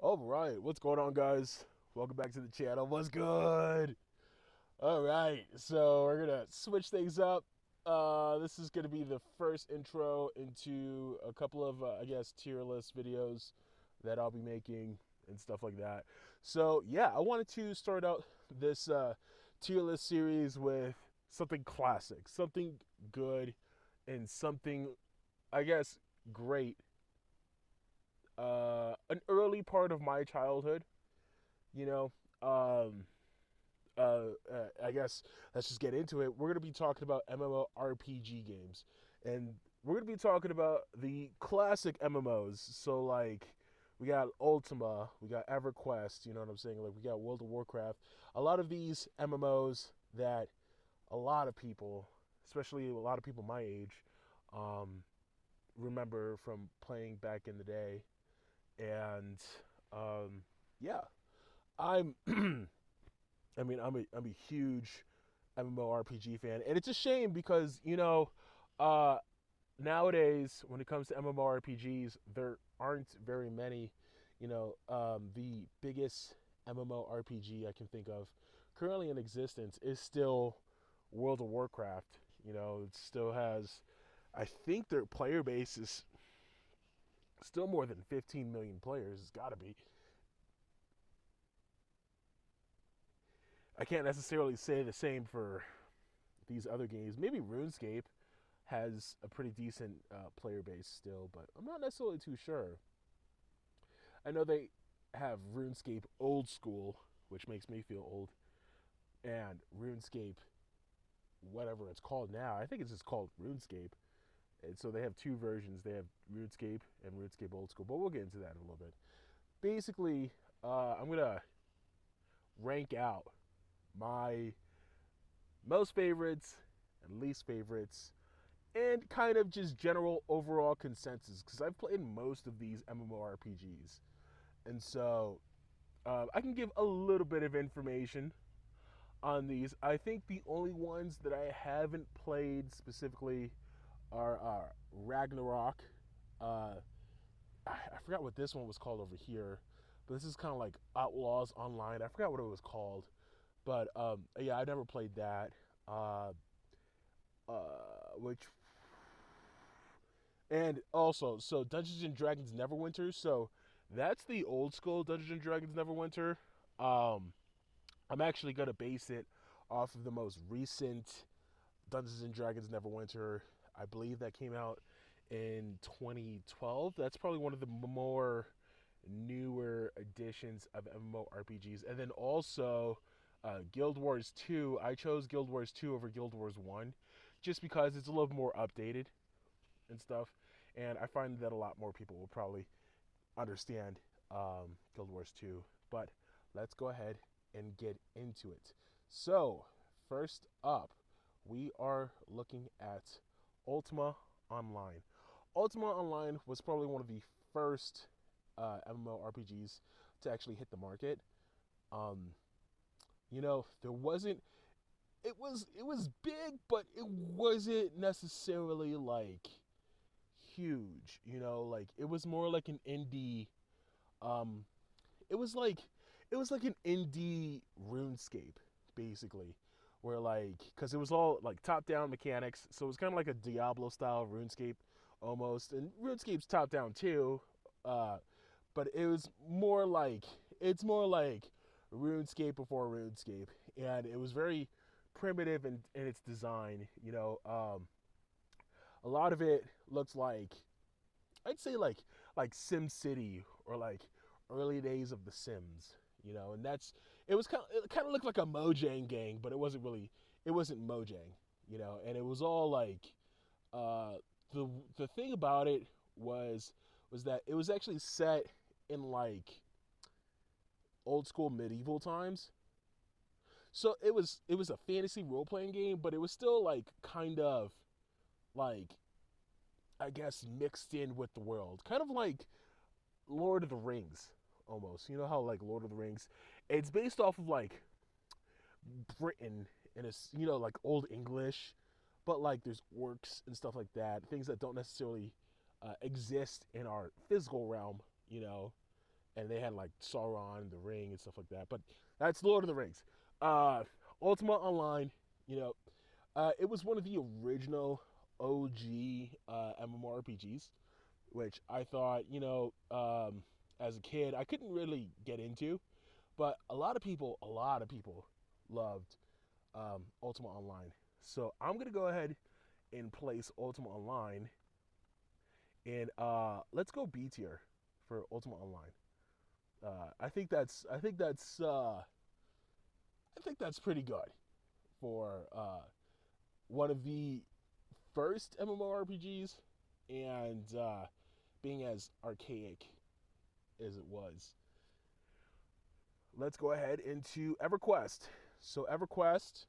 All right, what's going on, guys? Welcome back to the channel. What's good? All right, so we're gonna switch things up. This is gonna be the first intro into a couple of, I guess, tier list videos that I'll be making and stuff like that. So yeah, I wanted to start out this tier list series with something classic, something good, and something, I guess, great. An early part of my childhood, you know. Um, I guess let's just get into it. We're gonna be talking about MMORPG games, and we're gonna be talking about the classic MMOs. So like, we got Ultima, we got EverQuest. You know what I'm saying? Like we got World of Warcraft. A lot of these MMOs that a lot of people, especially a lot of people my age, um, remember from playing back in the day. And um, yeah, I'm I'm a huge MMORPG fan, and it's a shame because uh, nowadays when it comes to MMORPGs, there aren't very many. The biggest MMORPG I can think of currently in existence is still World of Warcraft. It still has, I think their player base is still more than 15 million players. It's got to be. I can't necessarily say the same for these other games. Maybe RuneScape has a pretty decent player base still, but I'm not necessarily too sure. I know they have RuneScape Old School, which makes me feel old, and RuneScape, whatever it's called now. I think it's just called RuneScape. And so they have two versions. They have RuneScape and RuneScape Old School, but we'll get into that in a little bit. Basically, I'm gonna rank out my most favorites and least favorites and kind of just general overall consensus because I've played most of these MMORPGs. And so I can give a little bit of information on these. I think the only ones that I haven't played specifically are Ragnarok. Uh, I forgot what this one was called over here, but this is kind of like Outlaws Online. I forgot what it was called, but yeah, I never played that. Uh, which And also, so Dungeons and Dragons Neverwinter. So that's the old school Dungeons and Dragons Neverwinter. Um, I'm actually gonna base it off of the most recent Dungeons and Dragons Neverwinter. I believe that came out in 2012. That's probably one of the more newer editions of MMORPGs. And then also Guild Wars 2. I chose Guild Wars 2 over Guild Wars 1 just because it's a little more updated and stuff. And I find that a lot more people will probably understand Guild Wars 2. But let's go ahead and get into it. So, first up, we are looking at Ultima Online. Ultima Online was probably one of the first MMORPGs to actually hit the market. Um, there wasn't. It was big, but it wasn't necessarily like huge. Like it was more like an indie. Um, it was like it was like an indie RuneScape, basically, where like because it was all like top down mechanics, so it was kind of like a Diablo style RuneScape almost, and RuneScape's top down too. Uh, but it's more like RuneScape before RuneScape, and it was very primitive in its design. A lot of it looks like I'd say like Sim City or like early days of The Sims, and it kind of looked like a Mojang gang, but it wasn't Mojang, and it was all like uh the thing about it was that it was actually set in like old school medieval times. So it was a fantasy role playing game, but it was still like kind of like I guess mixed in with the world. Kind of like Lord of the Rings almost. You know how like Lord of the Rings, it's based off of like Britain and it's like old English, but like there's orcs and stuff like that, things that don't necessarily exist in our physical realm. and they had like Sauron, the Ring, and stuff like that. But that's Lord of the Rings. Uh, Ultima Online, you know, it was one of the original OG MMORPGs, which I thought, as a kid, I couldn't really get into, but a lot of people loved Ultima Online. So I'm gonna go ahead and place Ultima Online, and let's go B tier for Ultima Online. I think that's pretty good for one of the first MMORPGs, and being as archaic as it was. Let's go ahead into EverQuest. So EverQuest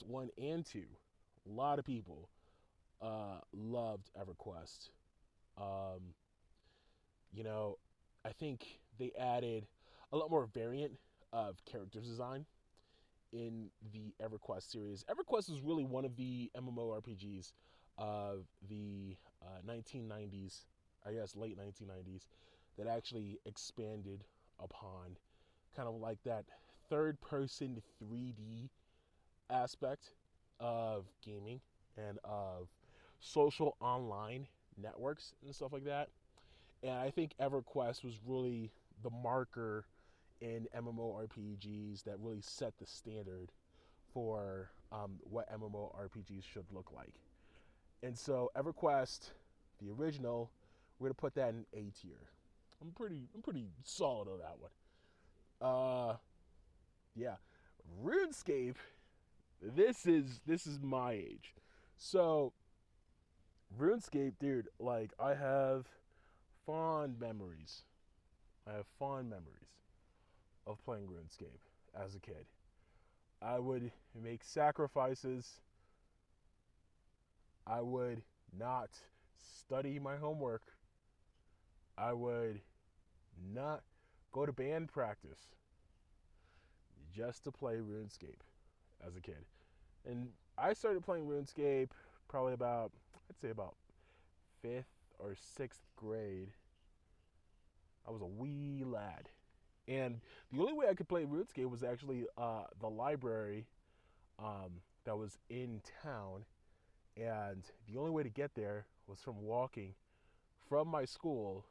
1 and 2, a lot of people loved EverQuest. Um, you know, I think they added a lot more variant of character design in the EverQuest series. EverQuest was really one of the MMORPGs of the 1990s, I guess late 1990s, that actually expanded upon kind of like that third person 3D aspect of gaming and of social online networks and stuff like that. And I think EverQuest was really the marker in MMORPGs that really set the standard for what MMORPGs should look like. And so EverQuest, the original, we're gonna put that in A tier. I'm pretty solid on that one. Yeah, RuneScape. This is my age. So RuneScape, dude. Like I have fond memories. I have fond memories of playing RuneScape as a kid. I would make sacrifices. I would not study my homework. I would not go to band practice just to play RuneScape as a kid. And I started playing RuneScape probably about, I'd say about 5th or 6th grade. I was a wee lad. And the only way I could play RuneScape was actually the library that was in town. And the only way to get there was from walking from my school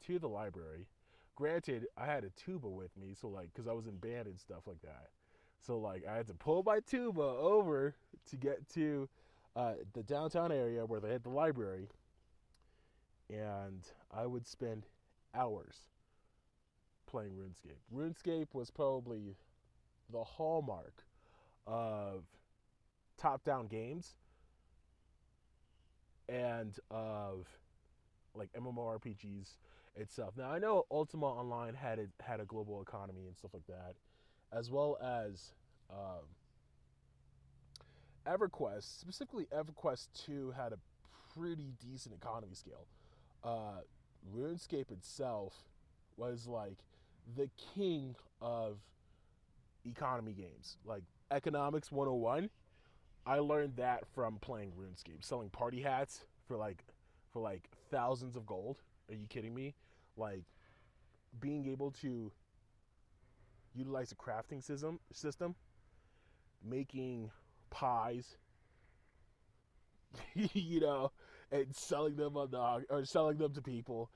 to the library. Granted, I had a tuba with me, so like, because I was in band and stuff like that. So like, I had to pull my tuba over to get to the downtown area where they had the library, and I would spend hours playing RuneScape. RuneScape was probably the hallmark of top-down games and of like MMORPGs itself. Now I know Ultima Online had a global economy and stuff like that, as well as EverQuest. Specifically, EverQuest 2 had a pretty decent economy scale. Uh, RuneScape itself was like the king of economy games, like economics 101. I learned that from playing RuneScape, selling party hats for like thousands of gold. Are you kidding me? Like being able to utilize a crafting system, making pies, you know, and selling them on the or selling them to people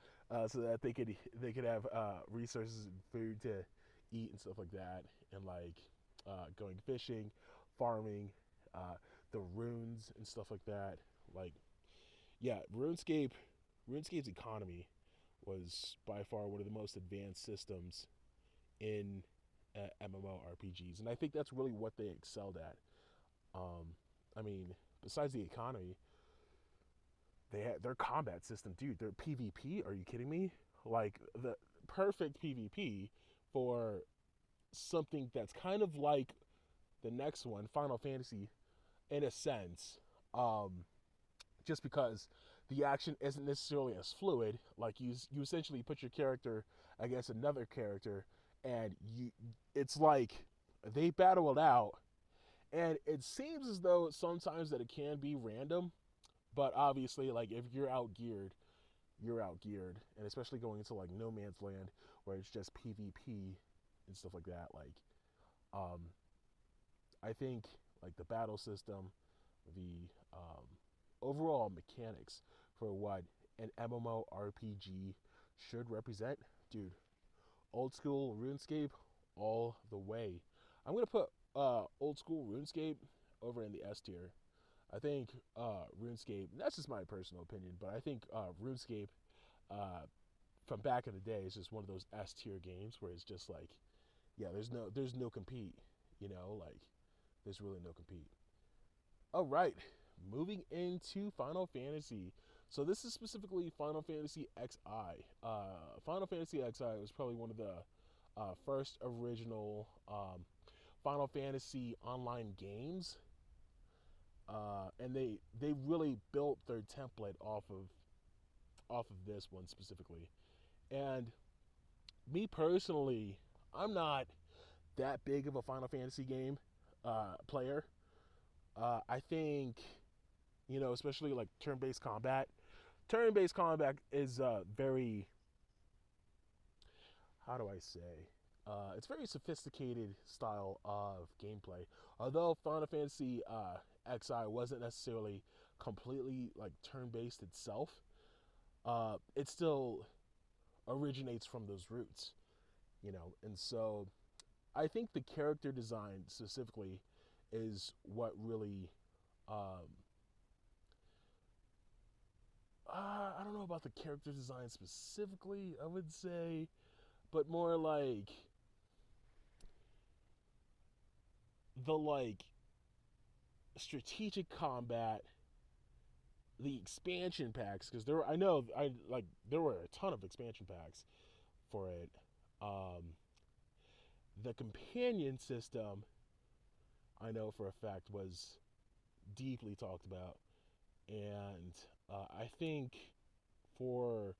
so that they could have resources and food to eat and stuff like that, and like going fishing, farming, the runes and stuff like that. Like, yeah, RuneScape's economy was by far one of the most advanced systems in MMORPGs, and I think that's really what they excelled at. I mean, besides the economy, they had their combat system, dude. Their PvP. Are you kidding me? Like the perfect PvP for something that's kind of like the next one, Final Fantasy, in a sense. Just because the action isn't necessarily as fluid. Like you essentially put your character against another character, and it's like they battle it out, and it seems as though sometimes that it can be random, but obviously, like if you're out geared, you're out geared, and especially going into like No Man's Land where it's just PvP and stuff like that. Like, um, I think like the battle system, the overall mechanics for what an MMORPG should represent, dude. Old school RuneScape all the way. I'm gonna put old school RuneScape over in the S tier. I think RuneScape. That's just my personal opinion, but I think RuneScape uh, from back in the day is just one of those S tier games where it's just like, yeah, there's no compete. You know, like there's really no compete. All right, moving into Final Fantasy. So this is specifically Final Fantasy XI. Final Fantasy XI was probably one of the first original Final Fantasy online games, and they really built their template off of this one specifically. And me personally, I'm not that big of a Final Fantasy game player. I think, you know, especially like turn-based combat. Turn-based combat is very, how do I say? It's very sophisticated style of gameplay. Although Final Fantasy XI wasn't necessarily completely like turn-based itself, it still originates from those roots, you know. And so I think the character design specifically is what really I don't know about the character design specifically, I would say, but more like the like strategic combat, the expansion packs, because there were, I know I like there were a ton of expansion packs for it. Um, the companion system, I know for a fact, was deeply talked about, and I think for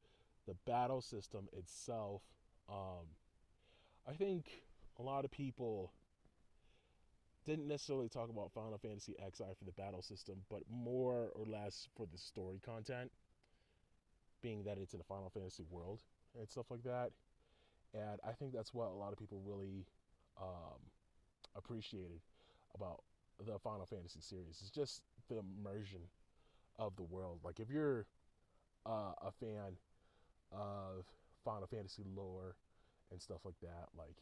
the battle system itself, um, I think a lot of people didn't necessarily talk about Final Fantasy XI for the battle system, but more or less for the story content, being that it's in a Final Fantasy world and stuff like that. And I think that's what a lot of people really um, appreciated about the Final Fantasy series. It's just the immersion of the world. Like if you're a fan of Final Fantasy lore and stuff like that, like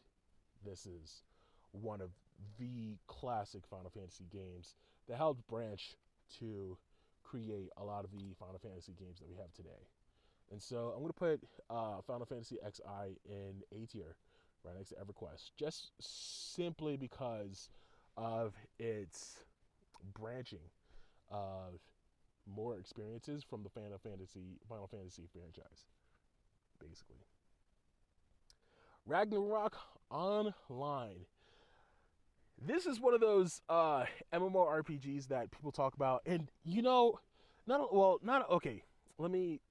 this is one of the classic Final Fantasy games that helped branch to create a lot of the Final Fantasy games that we have today. And so I'm going to put Final Fantasy XI in A tier, right next to EverQuest, just simply because of its branching of more experiences from the Final Fantasy franchise, basically. Ragnarok Online. This is one of those MMORPGs that people talk about, and you know, not okay. Let me.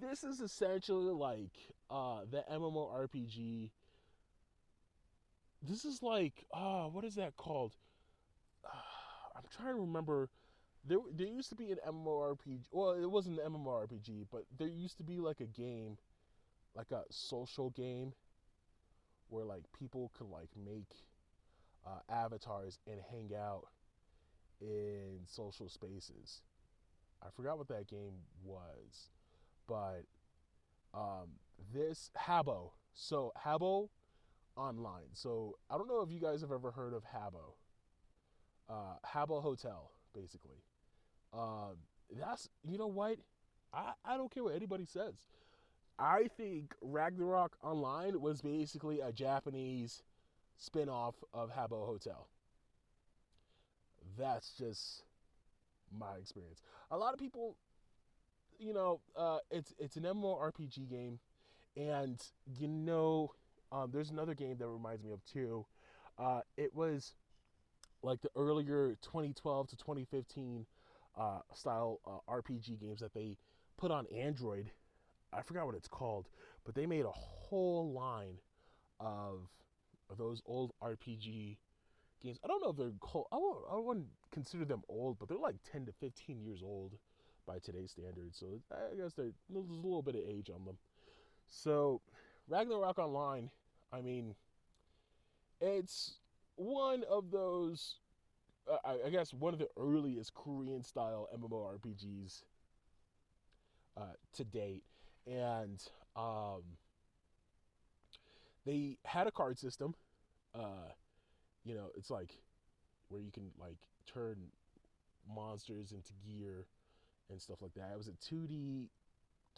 This is essentially like the MMORPG. This is like what is that called? I'm trying to remember. There used to be an MMORPG. Well, it wasn't an MMORPG, but there used to be like a game, like a social game, where like people could like make avatars and hang out in social spaces. I forgot what that game was, but this Habbo. So Habbo Online. So I don't know if you guys have ever heard of Habbo. Habbo Hotel, basically. Uh, that's, you know what? I don't care what anybody says. I think Ragnarok Online was basically a Japanese spin-off of Habbo Hotel. That's just my experience. A lot of people, you know, it's an MMORPG game, and you know, there's another game that reminds me of too. It was like the earlier 2012 to 2015 style RPG games that they put on Android. I forgot what it's called, but they made a whole line of those old RPG games. I don't know if they're cold. I wouldn't consider them old, but they're like 10 to 15 years old by today's standards. So I guess there's a little bit of age on them. So Ragnarok Online, I mean, it's one of those. I guess one of the earliest Korean style MMORPGs to date, and um, they had a card system. Uh, it's like where you can like turn monsters into gear and stuff like that. It was a 2D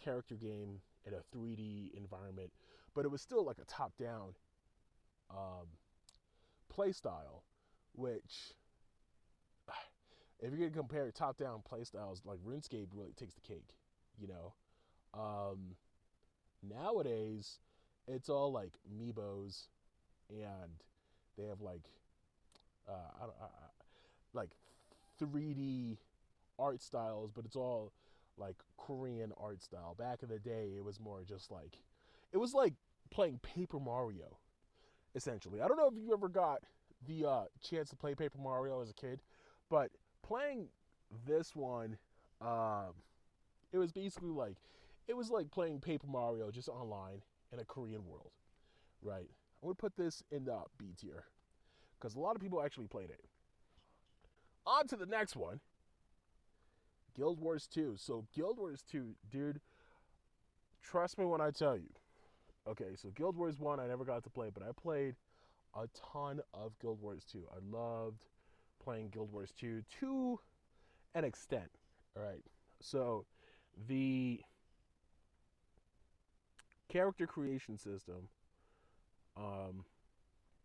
character game in a 3D environment, but it was still like a top-down um, play style, which if you're gonna compare top-down play styles, like RuneScape really takes the cake, you know. Um, Nowadays, it's all like Amiibos, and they have like like 3D art styles, but it's all like Korean art style. Back in the day, it was more just like it was like playing Paper Mario, essentially. I don't know if you ever got the chance to play Paper Mario as a kid, but playing this one, um, it was basically like it was like playing Paper Mario just online in a Korean world, right? I'm gonna put this in the B tier because a lot of people actually played it. On to the next one, Guild Wars 2. So Guild Wars 2, dude, trust me when I tell you. Okay, so Guild Wars 1 I never got to play, but I played a ton of Guild Wars 2. I loved playing Guild Wars 2 to an extent. All right. So the character creation system, um,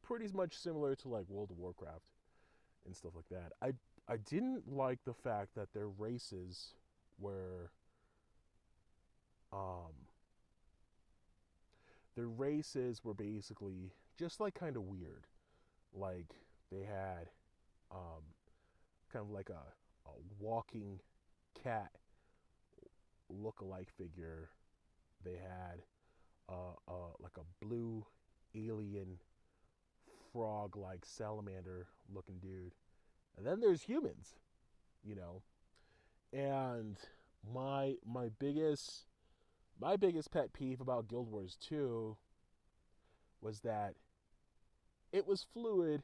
pretty much similar to like World of Warcraft and stuff like that. I didn't like the fact that were um their races were basically just like kind of weird. Like they had um kind of like a walking cat look-alike figure. They had like a blue alien frog-like salamander looking dude. And then there's humans, you know. And my biggest pet peeve about Guild Wars 2 was that it was fluid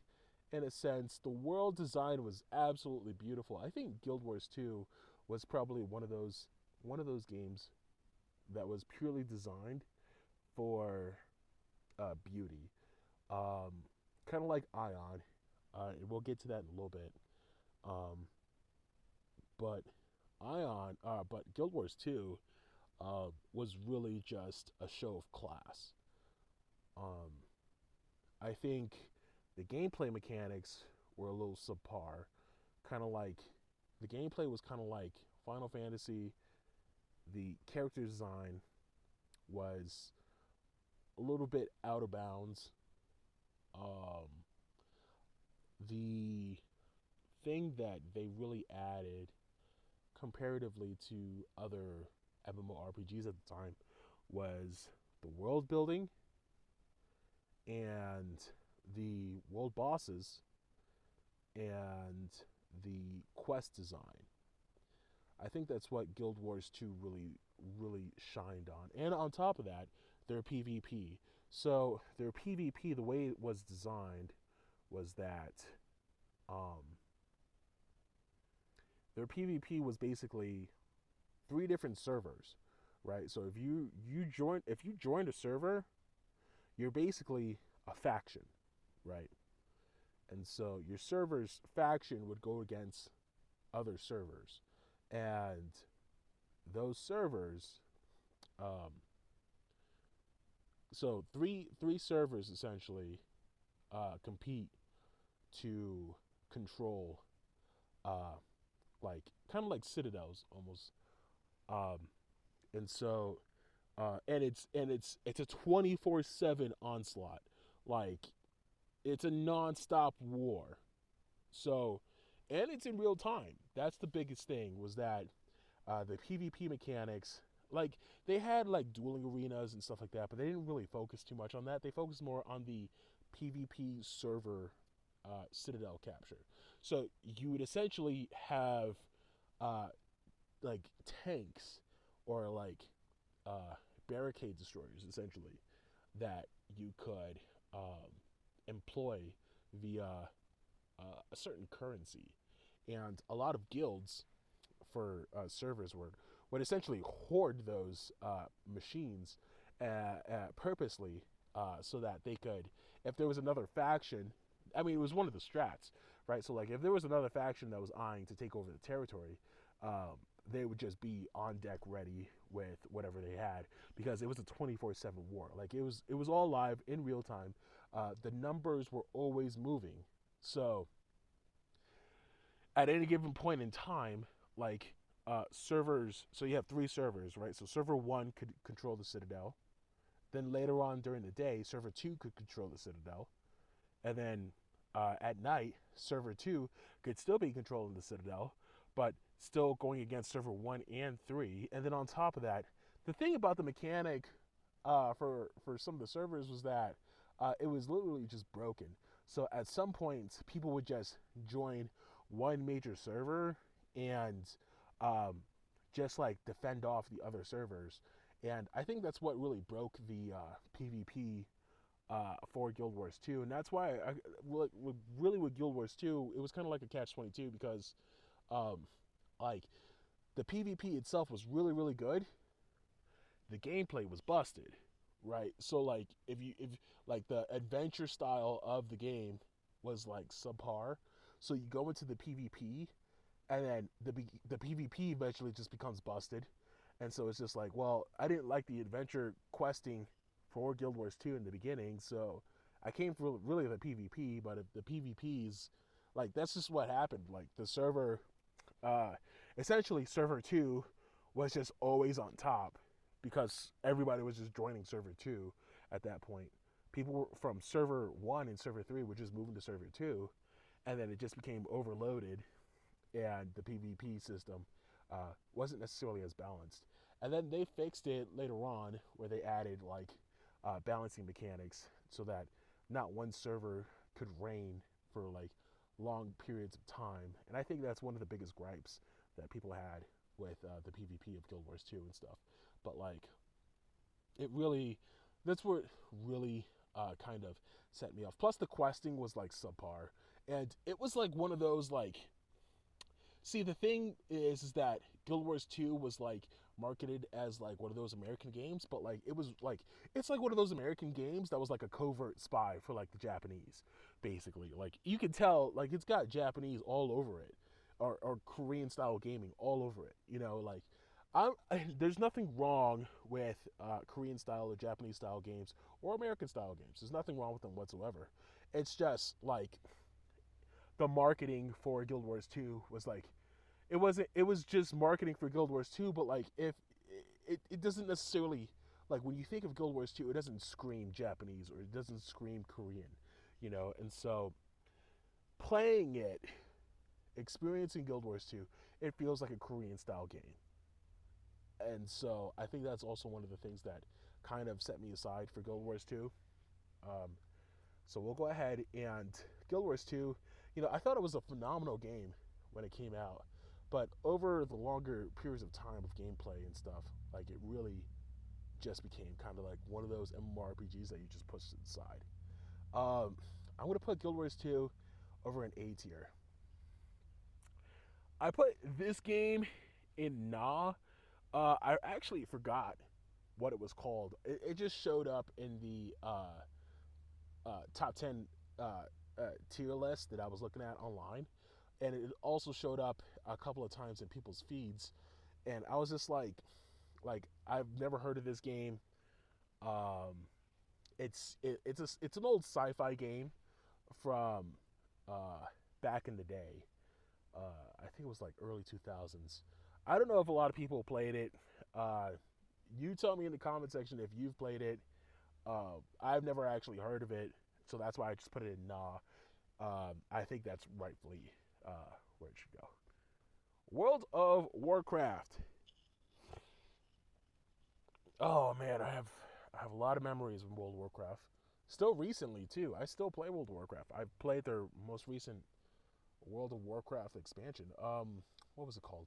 in a sense. The world design was absolutely beautiful. I think Guild Wars 2 was probably one of those games that was purely designed for beauty. Um, kind of like Ion. We'll get to that in a little bit. Um, but but Guild Wars 2 was really just a show of class. Um, I think the gameplay mechanics were a little subpar. Kind of like the gameplay was kind of like Final Fantasy. The character design was a little bit out of bounds. Um, the thing that they really added comparatively to other MMORPGs at the time was the world building and the world bosses and the quest design. I think that's what Guild Wars 2 really shined on. And on top of that, their PvP. So their PvP, the way it was designed was that um, their PvP was basically three different servers, right? So if you joined a server, you're basically a faction, right? And so your server's faction would go against other servers, and those servers, um, so three servers essentially compete to control, uh, like kind of like citadels almost, um, and so it's a 24/7 onslaught, like it's a nonstop war. So, and it's in real time. That's the biggest thing was that the PvP mechanics, like they had like dueling arenas and stuff like that, but they didn't really focus too much on that. They focused more on the PvP server citadel capture. So you would essentially have uh, like tanks or like barricade destroyers essentially that you could employ via a certain currency, and a lot of guilds for servers would essentially hoard those machines purposely so that they could, if there was another faction, I mean, it was one of the strats, right? So, like, if there was another faction that was eyeing to take over the territory, they would just be on deck ready with whatever they had because it was a 24/7 war. Like, it was all live in real time. The numbers were always moving. So, at any given point in time, like servers, so you have three servers, right? So server one could control the Citadel. Then later on during the day, server two could control the Citadel. And then at night, server two could still be controlling the Citadel, but still going against server one and three. And then on top of that, the thing about the mechanic for some of the servers was that it was literally just broken. So at some points, people would just join one major server and just like defend off the other servers. And I think that's what really broke the PvP for Guild Wars 2. And that's why, really with Guild Wars 2, it was kind of like a catch-22 because um, like the PvP itself was really, really good. The gameplay was busted, right? So like if like the adventure style of the game was like subpar, so you go into the PvP and then the PvP eventually just becomes busted, and so it's just like, well, I didn't like the adventure questing for Guild Wars 2 in the beginning, so I came for really the PvP. But if the PvP's like, that's just what happened. Like the server, uh, essentially server 2 was just always on top because everybody was just joining server 2 at that point. People from server 1 and server 3 were just moving to server 2, and then it just became overloaded, and the PvP system wasn't necessarily as balanced. And then they fixed it later on where they added like balancing mechanics so that not one server could reign for like long periods of time. And I think that's one of the biggest gripes that people had with the PvP of Guild Wars 2 and stuff. But like, it really, that's what really kind of set me off. Plus the questing was like subpar, and it was like one of those like, see, the thing is that Guild Wars 2 was like marketed as like one of those American games, but like it was like, it's like one of those American games that was like a covert spy for like the Japanese, basically. Like you can tell, like it's got Japanese all over it, or Korean style gaming all over it. You know, like there's nothing wrong with Korean style or Japanese style games or American style games. There's nothing wrong with them whatsoever. It's just like the marketing for Guild Wars 2 was like, it was just marketing for Guild Wars 2, but like if it doesn't necessarily, like when you think of Guild Wars 2, it doesn't scream Japanese or it doesn't scream Korean, you know. And so playing it, experiencing Guild Wars 2, it feels like a Korean style game. And so I think that's also one of the things that kind of set me aside for Guild Wars 2. Um, so we'll go ahead and Guild Wars 2, you know, I thought it was a phenomenal game when it came out, but over the longer periods of time of gameplay and stuff, like it really just became kind of like one of those MMORPGs that you just push to the side. I'm going to put Guild Wars 2 over an A tier. I put this game in Na. I actually forgot what it was called. It just showed up in the top 10 tier list that I was looking at online, and it also showed up a couple of times in people's feeds, and I was just like I've never heard of this game. It's an old sci-fi game from back in the day. I think it was like early 2000s. I don't know if a lot of people played it. You tell me in the comment section if you've played it. I've never actually heard of it, so that's why I just put it in Nah. I think that's rightfully where it should go. World of Warcraft. Oh man, I have a lot of memories of World of Warcraft. Still recently too. I still play World of Warcraft. I've played their most recent World of Warcraft expansion. What was it called?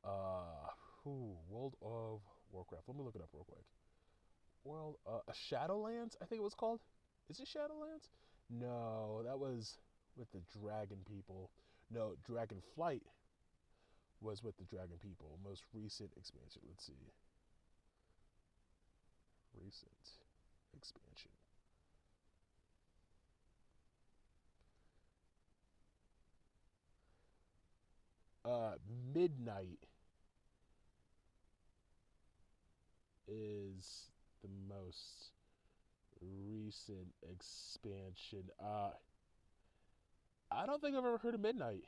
Uh, World of Warcraft. Let me look it up real quick. Shadowlands, I think it was called. Is it Shadowlands? No, that was with the dragon people. No, Dragonflight was with the dragon people. Most recent expansion. Let's see. Recent expansion. Uh, Midnight is the most recent expansion. I don't think I've ever heard of Midnight.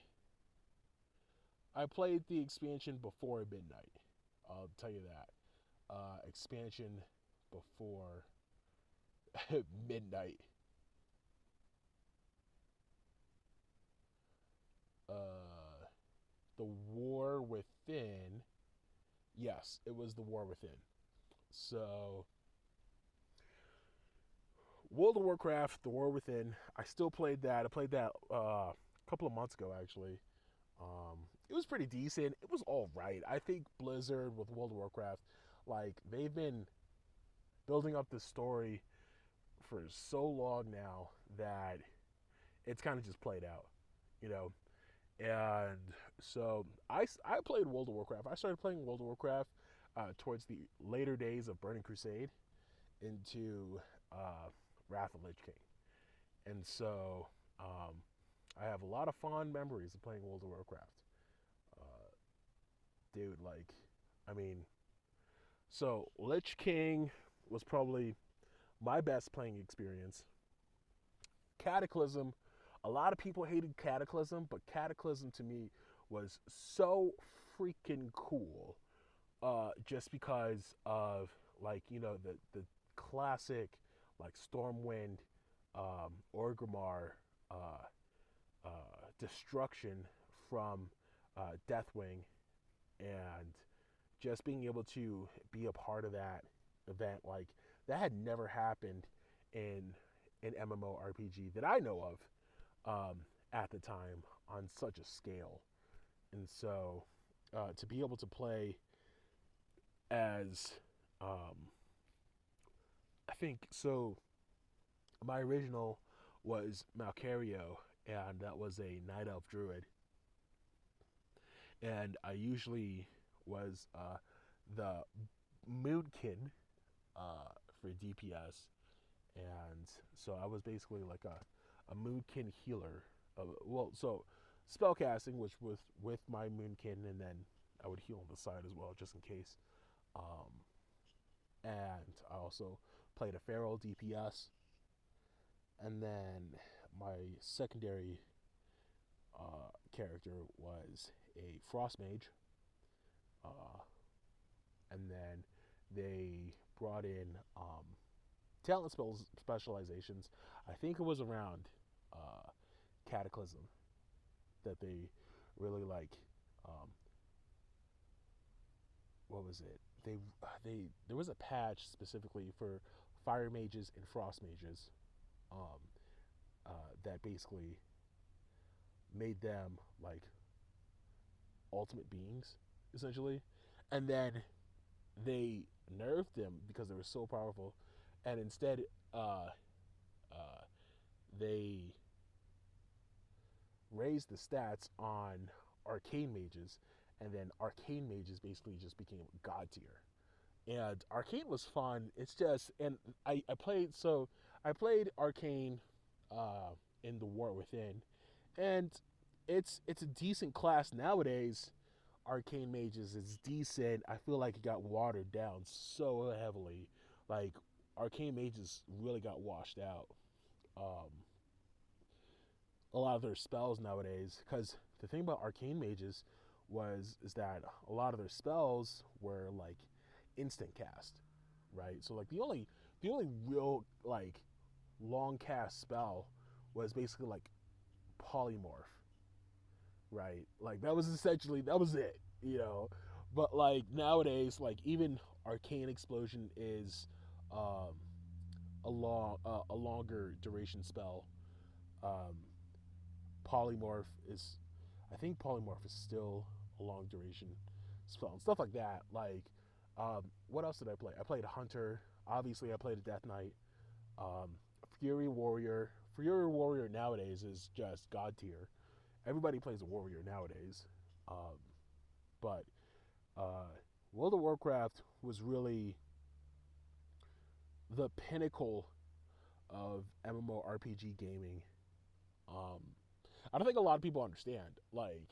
I played the expansion before Midnight. I'll tell you that. Expansion before Midnight. Uh, the War Within. Yes, it was the War Within. So, World of Warcraft, the War Within. I still played that. I played that a couple of months ago, actually. It was pretty decent. It was all right. I think Blizzard with World of Warcraft, like they've been building up the story for so long now that it's kind of just played out, you know. And so I played World of Warcraft. I started playing World of Warcraft towards the later days of Burning Crusade into Wrath of Lich King, and so um, I have a lot of fond memories of playing World of Warcraft. Uh, Dude, like, I mean, so Lich King was probably my best playing experience. Cataclysm, a lot of people hated Cataclysm, but Cataclysm to me was so freaking cool. Just because of like the classic like Stormwind, Orgrimmar uh, destruction from Deathwing, and just being able to be a part of that event, like that had never happened in an MMORPG that I know of at the time on such a scale. And so to be able to play as, I think, so my original was Malcario, and that was a Night Elf Druid. And I usually was the Moonkin for DPS, and so I was basically like a Moonkin healer. So spellcasting, which was with my Moonkin, and then I would heal on the side as well, just in case. Um, and I also played a Feral DPS, and then my secondary character was a Frost Mage, uh, and then they brought in talent spells specializations. I think it was around uh, Cataclysm that they really like. Um, what was it? They there was a patch specifically for fire mages and frost mages um, that basically made them like ultimate beings essentially, and then they nerfed them because they were so powerful, and instead uh, they raised the stats on arcane mages, and then arcane mages basically just became god tier. And arcane was fun. It's just, and I played so I played arcane in the War Within, and it's a decent class nowadays. Arcane mages is decent. I feel like it got watered down so heavily. Like arcane mages really got washed out. Um, a lot of their spells nowadays, because the thing about arcane mages was is that a lot of their spells were like instant cast, right? So like the only real like long cast spell was basically like polymorph, right? Like that was essentially that was it, you know. But like nowadays, like even arcane explosion is um, a longer duration spell. Um, polymorph is, I think polymorph is still a long duration stuff like that. Like, what else did I play? I played Hunter. Obviously, I played a Death Knight. Um, Fury Warrior. Fury Warrior nowadays is just god tier. Everybody plays a warrior nowadays. Um, but uh, World of Warcraft was really the pinnacle of MMORPG gaming. Um, I don't think a lot of people understand. Like,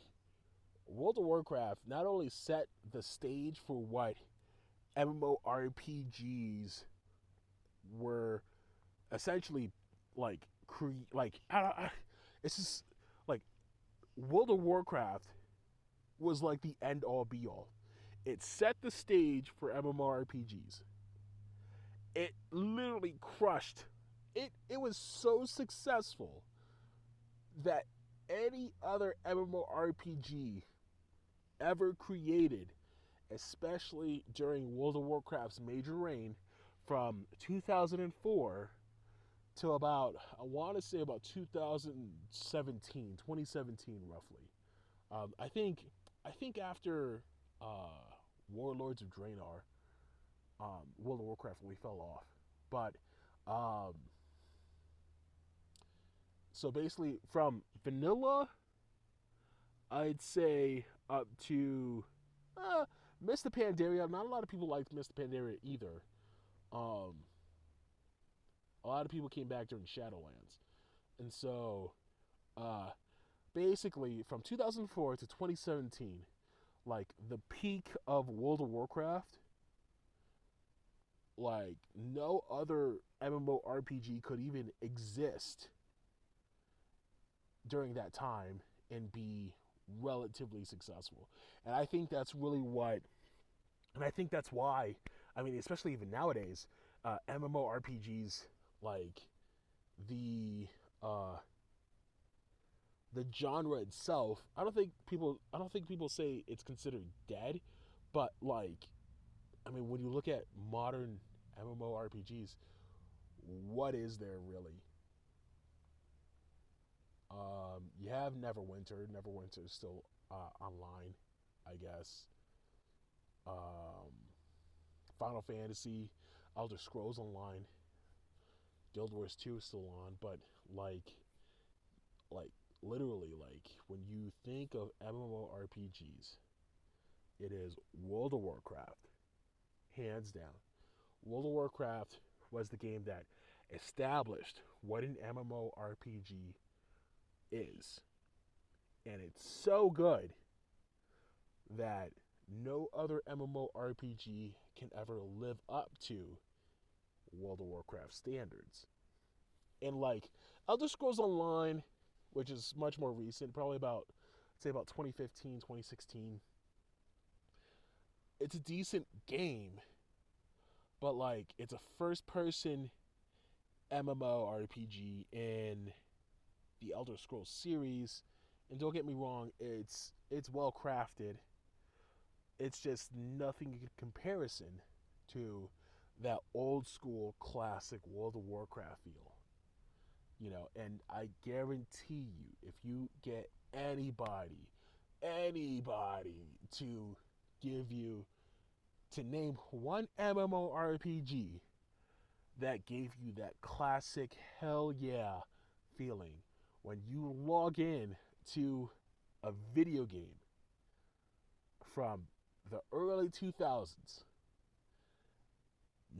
World of Warcraft not only set the stage for what MMORPGs were essentially like it's just like World of Warcraft was like the end all be all. It set the stage for MMORPGs. It literally crushed. It was so successful that any other MMORPG ever created, especially during World of Warcraft's major reign from 2004 to about, I want to say about 2017 roughly. I think after Warlords of Draenor, World of Warcraft really fell off. But um, so basically, from vanilla, I'd say up to Mr. Pandaria. Not a lot of people liked Mr. Pandaria either. Um, a lot of people came back during Shadowlands, and so uh, basically from 2004 to 2017, like the peak of World of Warcraft, like no other MMORPG could even exist during that time and be relatively successful. And I think that's really what, and I think that's why, I mean, especially even nowadays, MMORPGs, like the uh, the genre itself, I don't think people say it's considered dead, but like, I mean, when you look at modern MMORPGs, what is there really? You have Neverwinter. Neverwinter is still online, I guess. Um, Final Fantasy, Elder Scrolls Online, Guild Wars 2 is still on, but like literally, like when you think of MMORPGs, it is World of Warcraft, hands down. World of Warcraft was the game that established what an MMORPG is. And it's so good that no other MMORPG can ever live up to World of Warcraft standards. And like Elder Scrolls Online, which is much more recent, probably about, say about 2015, 2016, it's a decent game, but like it's a first person MMORPG in the Elder Scrolls series. And don't get me wrong, it's well crafted. It's just nothing in comparison to that old school classic World of Warcraft feel. And I guarantee you, if you get anybody to give you, to name one MMORPG that gave you that classic hell yeah feeling when you log in to a video game from the early 2000s,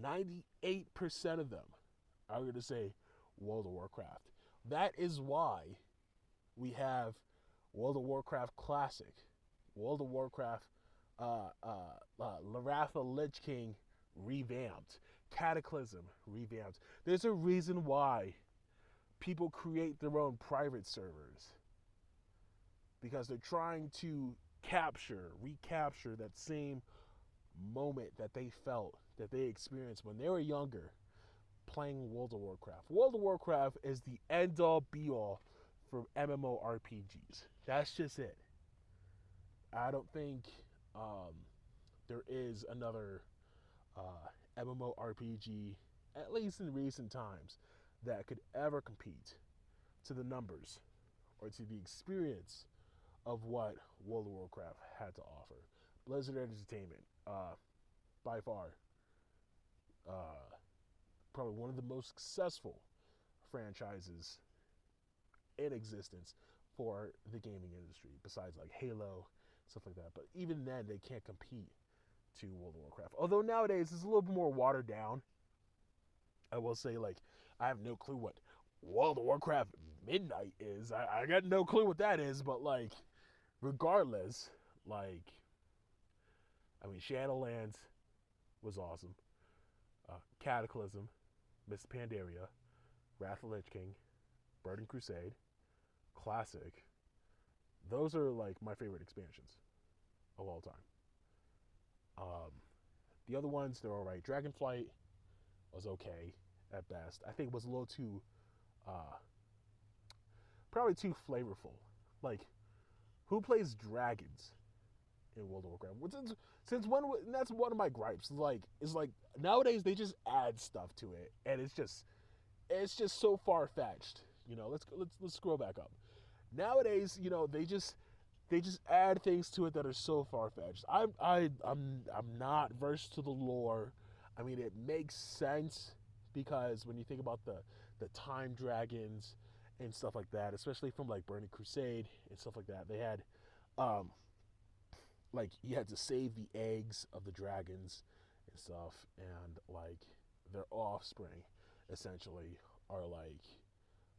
98% of them are going to say World of Warcraft. That is why we have World of Warcraft Classic, World of Warcraft Laratha Lich King revamped, Cataclysm revamped. There's a reason why people create their own private servers, because they're trying to recapture that same moment that they felt, that they experienced when they were younger playing World of Warcraft. World of Warcraft is the end all be all for MMORPGs. That's just it. I don't think there is another MMORPG, at least in recent times, that could ever compete to the numbers or to the experience of what World of Warcraft had to offer. Blizzard Entertainment, by far, uh, probably one of the most successful franchises in existence for the gaming industry, besides like Halo, stuff like that. But even then, they can't compete to World of Warcraft. Although nowadays it's a little bit more watered down. I will say, like, I have no clue what World of Warcraft Midnight is. I got no clue what that is, but like, regardless, like, I mean, Shadowlands was awesome. Cataclysm, Miss Pandaria, Wrath of the Lich King, Burning Crusade, Classic. Those are like my favorite expansions of all time. Um, the other ones, they're all right. Dragonflight was okay at best. I think it was a little too, uh, probably too flavorful. Like, who plays dragons in World of Warcraft? Since when? And that's one of my gripes. It's like nowadays they just add stuff to it, and it's just so far fetched. Let's scroll back up. Nowadays, they just add things to it that are so far fetched. I'm not versed to the lore. I mean, it makes sense because when you think about the time dragons and stuff like that, especially from like Burning Crusade and stuff like that, they had like you had to save the eggs of the dragons and stuff, and like their offspring essentially are like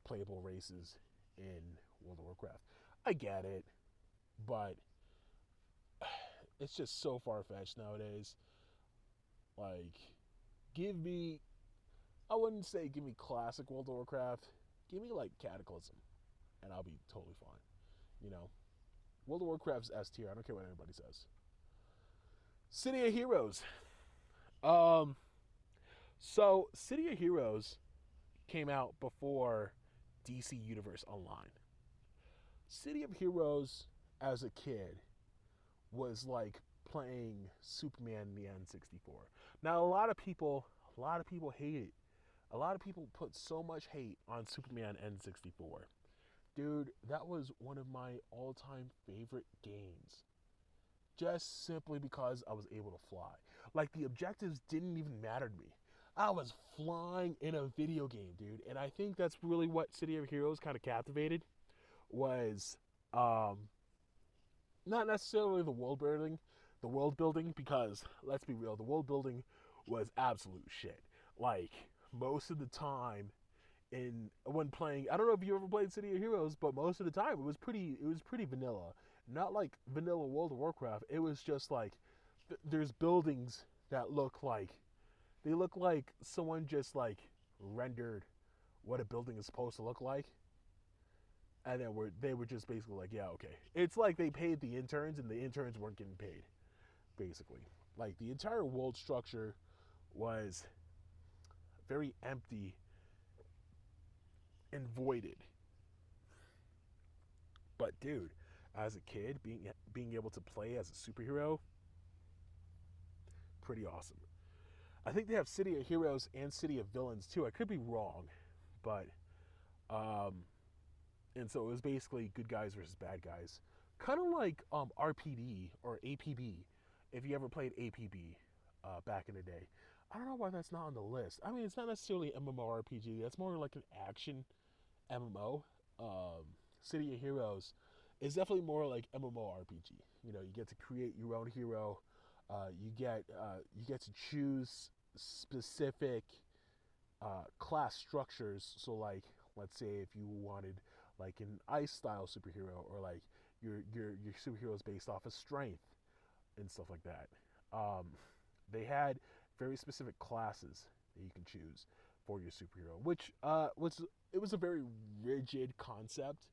playable races in World of Warcraft. I get it, but it's just so far fetched nowadays. Like, give me, I wouldn't say give me classic World of Warcraft. Give me like Cataclysm, and I'll be totally fine. You know, World of Warcraft's S tier. I don't care what anybody says. City of Heroes. Um, so City of Heroes came out before DC Universe Online. City of Heroes as a kid was like playing Superman in the N64. Now a lot of people hate it. A lot of people put so much hate on Superman N64. Dude, that was one of my all-time favorite games. Just simply because I was able to fly. Like, the objectives didn't even matter to me. I was flying in a video game, dude. And I think that's really what City of Heroes kind of captivated was not necessarily the world building, because let's be real, the world building was absolute shit. Like, most of the time when playing, I don't know if you ever played City of Heroes, but most of the time it was pretty vanilla. Not like vanilla World of Warcraft. It was just like there's buildings that look like someone just like rendered what a building is supposed to look like, and then they were just basically like, yeah, okay. It's like they paid the interns and the interns weren't getting paid, basically. Like, the entire world structure was very empty and voided. But dude, as a kid, being able to play as a superhero, pretty awesome. I think they have City of Heroes and City of Villains too. I could be wrong, but and so it was basically good guys versus bad guys, kind of like RPD or APB. If you ever played APB back in the day, I don't know why that's not on the list. I mean, it's not necessarily MMORPG. That's more like an action MMO. City of Heroes is definitely more like MMORPG. You know, you get to create your own hero. You get to choose specific class structures. So, like, let's say if you wanted like an ice style superhero, or like your superhero is based off of strength and stuff like that. They had very specific classes that you can choose for your superhero, which was a very rigid concept.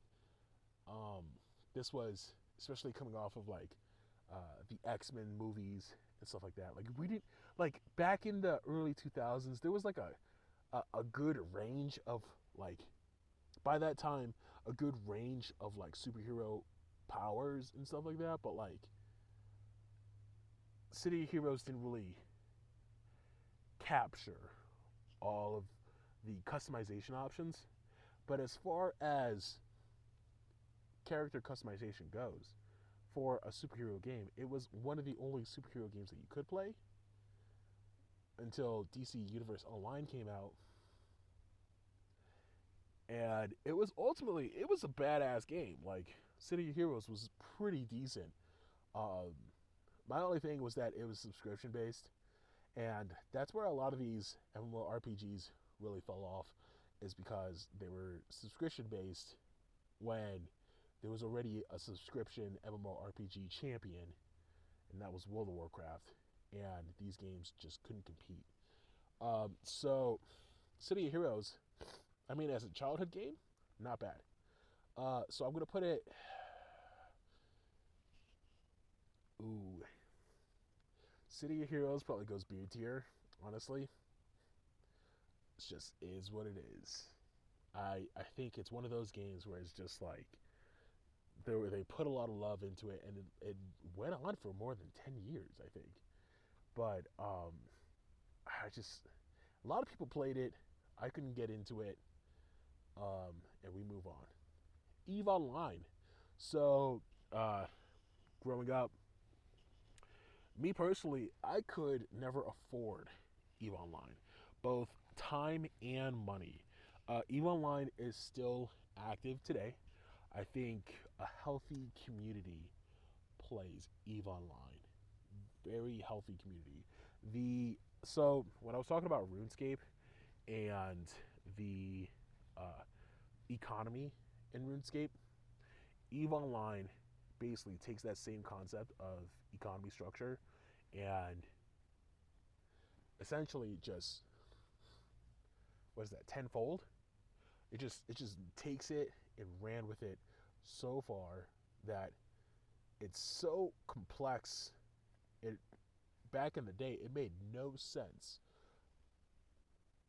This was especially coming off of like the X-Men movies and stuff like that. Like, we didn't, like, back in the early 2000s, there was like a good range of, like, by that time, a good range of like superhero powers and stuff like that. But like, City of Heroes didn't really capture all of the customization options. But as far as character customization goes, for a superhero game. It was one of the only superhero games that you could play until DC Universe Online came out, and it was a badass game. Like City of Heroes was pretty decent. Um, my only thing was that it was subscription based, and that's where a lot of these MMORPGs really fell off, is because they were subscription based when there was already a subscription MMORPG champion, and that was World of Warcraft, and these games just couldn't compete. So City of Heroes, I mean, as a childhood game, not bad. So I'm gonna put it. Ooh, City of Heroes probably goes B tier. Honestly, it just is what it is. I think it's one of those games where it's just like they put a lot of love into it, and it went on for more than 10 years, I think. But I just a lot of people played it. I couldn't get into it, and we move on. Eve Online. So, growing up, me personally, I could never afford Eve Online, both time and money. Eve Online is still active today. I think a healthy community plays Eve Online. Very healthy community. So when I was talking about RuneScape and the uh, economy in RuneScape, Eve Online basically takes that same concept of economy structure and essentially just, what is that, tenfold? It just takes it and ran with it so far that it's so complex. It Back in the day, it made no sense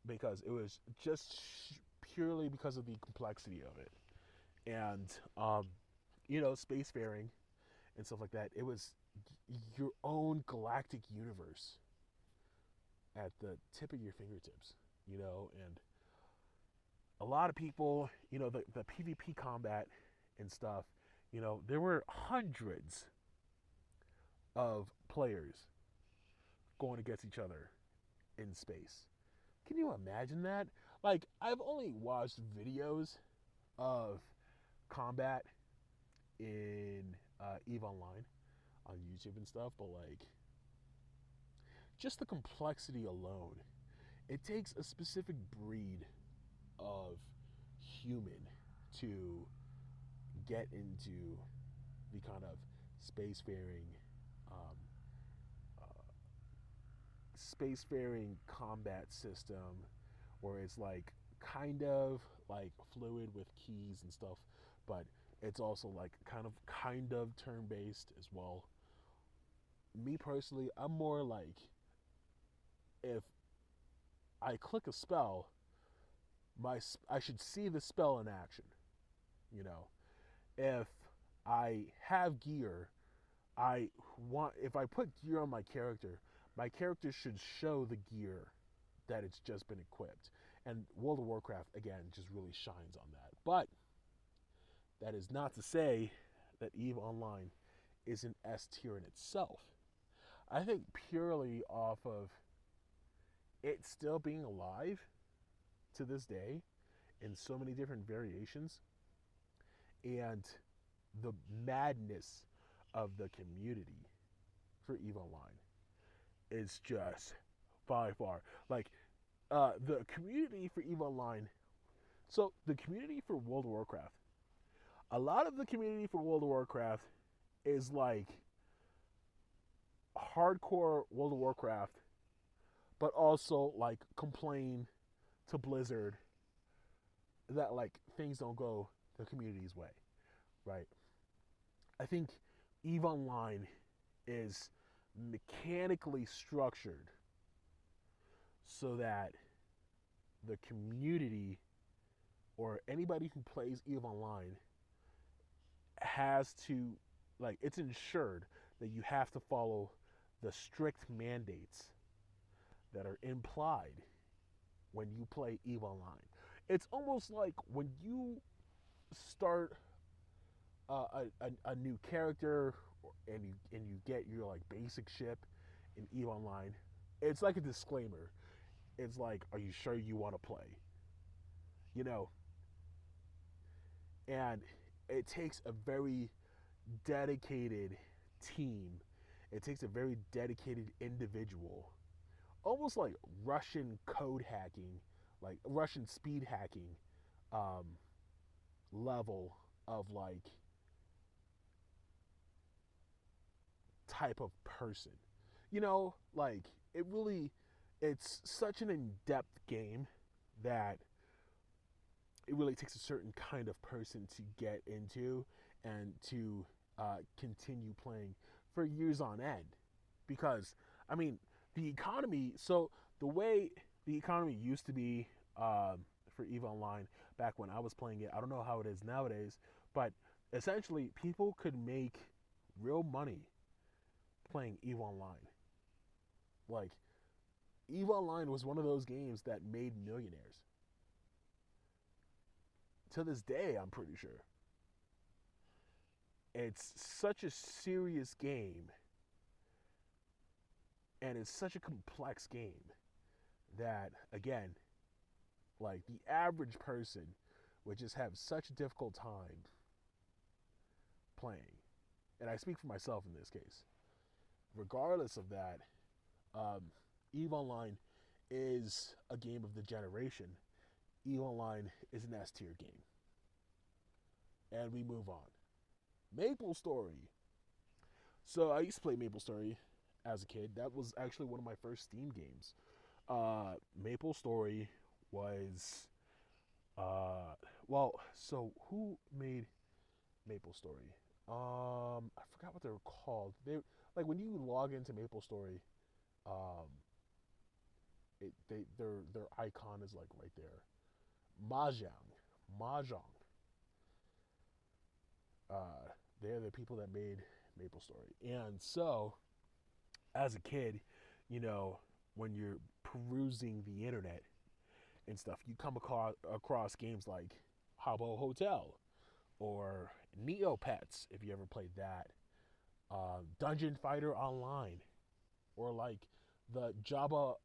because it was just purely because of the complexity of it, and spacefaring and stuff like that. It was your own galactic universe at the tip of your fingertips, and a lot of people, the PvP combat and stuff, there were hundreds of players going against each other in space. Can you imagine that? Like, I've only watched videos of combat in Eve Online on YouTube and stuff, but like, just the complexity alone, it takes a specific breed of human to get into the kind of spacefaring, um, uh, spacefaring combat system where it's like kind of like fluid with keys and stuff, but it's also like kind of turn based as well. Me personally, I'm more like, if I click a spell, I should see the spell in action. You know, if I have gear, if I put gear on my character should show the gear that it's just been equipped. And World of Warcraft again just really shines on that. But that is not to say that EVE Online is an S tier in itself. I think purely off of it still being alive to this day in so many different variations, and the madness of the community for EVE Online is just by far like the community for EVE Online. So the community for World of Warcraft, a lot of the community for World of Warcraft is like hardcore World of Warcraft, but also like complain to Blizzard that like things don't go the community's way, right? I think EVE Online is mechanically structured so that the community or anybody who plays EVE Online has to, like, it's ensured that you have to follow the strict mandates that are implied when you play EVE Online. It's almost like when you start a new character and you get your like basic ship in EVE Online, it's like a disclaimer. It's like, are you sure you want to play? You know, and it takes a very dedicated team. It takes a very dedicated individual, almost like Russian code hacking, like Russian speed hacking um, level of like type of person. Like it's such an in-depth game that it really takes a certain kind of person to get into and to continue playing for years on end. Because, I mean, the economy, so the way the economy used to be for EVE Online back when I was playing it, I don't know how it is nowadays, but essentially people could make real money playing EVE Online. Like, EVE Online was one of those games that made millionaires. To this day, I'm pretty sure. It's such a serious game, and it's such a complex game that, again, like the average person would just have such a difficult time playing. And I speak for myself in this case. Regardless of that, EVE Online is a game of the generation. EVE Online is an S tier game. And we move on. Maple Story. So I used to play Maple Story as a kid. That was actually one of my first Steam games. Maple Story was, so who made Maple Story? I forgot what they were called. They like when you log into Maple Story, um, their icon is like right there. Mahjong. They're the people that made Maple Story. And so, as a kid, when you're perusing the internet and stuff, you come across games like Habbo Hotel or Neopets, if you ever played that, Dungeon Fighter Online, or like the Java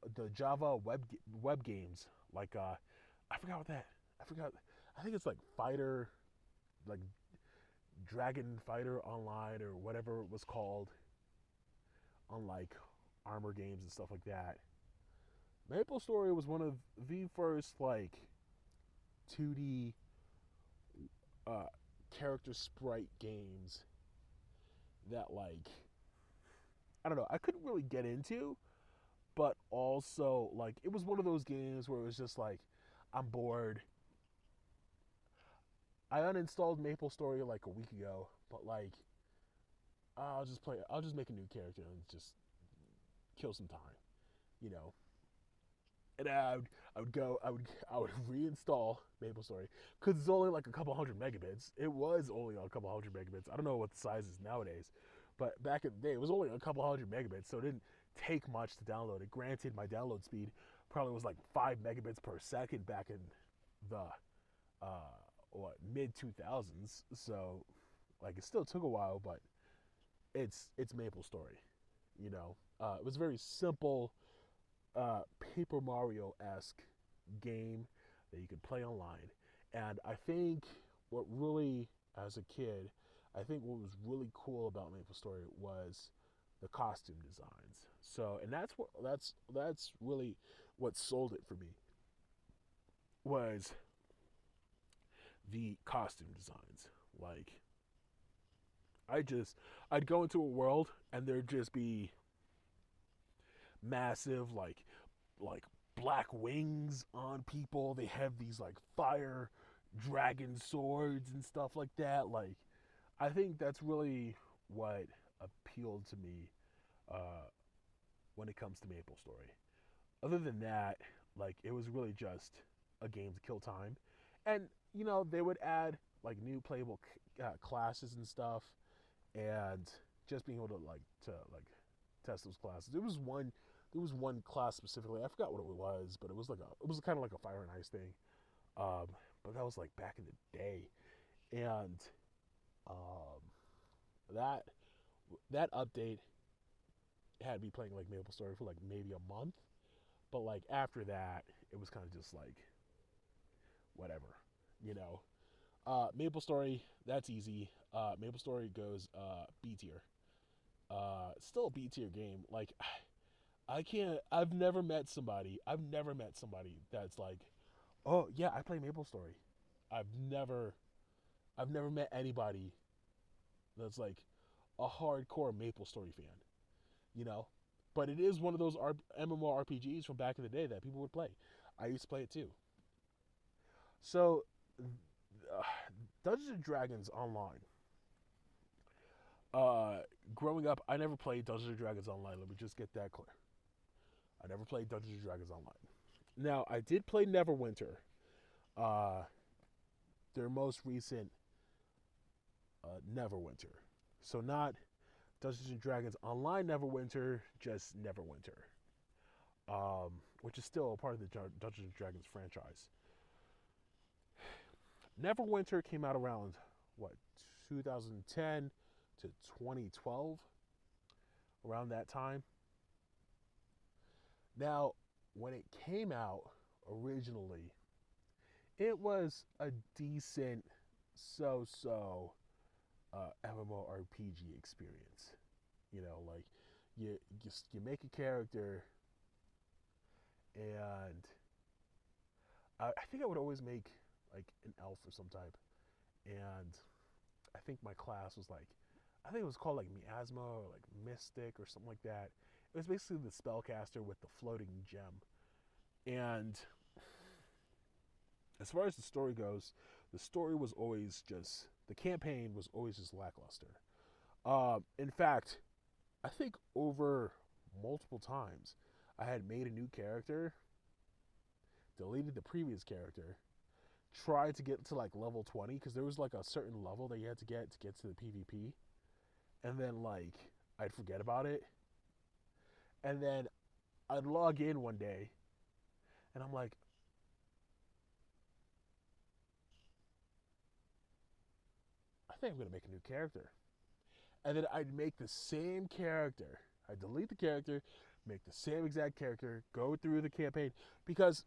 web games, like I forgot what that I forgot. I think it's like Fighter, like Dragon Fighter Online or whatever it was called, on like armor games and stuff like that. Maple Story was one of the first like 2D uh, character sprite games that like I don't know, I couldn't really get into, but also like it was one of those games where it was just like I'm bored. I uninstalled Maple Story like a week ago, but like I'll just play. I'll just make a new character and just kill some time, you know. And I would reinstall Maple Story because it's only like a couple hundred megabits. It was only a couple hundred megabits. I don't know what the size is nowadays, but back in the day, it was only a couple hundred megabits, so it didn't take much to download it. Granted, my download speed probably was like 5 megabits per second back in the mid 2000s. So like it still took a while, but it's Maple Story. It was a very simple Paper Mario esque game that you could play online. And I think what really, as a kid, I think what was really cool about Maple Story was the costume designs. So, and that's really what sold it for me, was the costume designs. Like, I'd go into a world and there'd just be massive like black wings on people. They have these like fire dragon swords and stuff like that. Like, I think that's really what appealed to me uh, when it comes to Maple Story. Other than that, like it was really just a game to kill time, and they would add like new playable classes and stuff, and just being able to test those classes. There was one class specifically. I forgot what it was, but it was kind of like a fire and ice thing. But that was like back in the day, and that that update had me playing like Maple Story for like maybe a month, but like after that, it was kind of just like whatever, you know. Maple Story, that's easy. Maple Story goes B tier. Still a B tier game. Like I can't. I've never met somebody. I've never met somebody that's like, oh yeah, I play Maple Story. I've never. I've never met anybody that's like a hardcore Maple Story fan. You know, but it is one of those MMORPGs from back in the day that people would play. I used to play it too. So, uh, Dungeons and Dragons Online. Uh, Growing up, I never played Dungeons and Dragons Online. Let me just get that clear. I never played Dungeons and Dragons Online. Now, I did play Neverwinter, uh, their most recent Neverwinter. So not Dungeons and Dragons Online Neverwinter, just Neverwinter, which is still a part of the Dungeons and Dragons franchise. Neverwinter came out around what 2010 to 2012, around that time. Now, when it came out originally, it was a decent so-so MMORPG experience. You know, like you make a character, and I think I would always make like an elf or some type, and I think my class was like, I think it was called like Miasma or like Mystic or something like that. It was basically the spellcaster with the floating gem. And as far as the story goes, the story was always just, the campaign was always just lackluster. In fact, I think over multiple times, I had made a new character, deleted the previous character, tried to get to like level 20 because there was like a certain level that you had to get to the PvP, and then like I'd forget about it, and then I'd log in one day, and I'm like, I think I'm gonna make a new character, and then I'd make the same character. I'd delete the character, make the same exact character, go through the campaign, because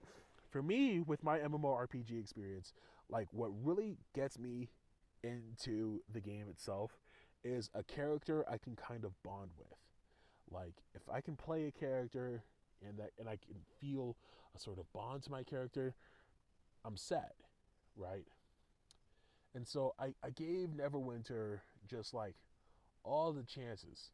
for me, with my MMORPG experience, like what really gets me into the game itself is a character I can kind of bond with. Like if I can play a character and I can feel a sort of bond to my character, I'm set, right? And so I gave Neverwinter just like all the chances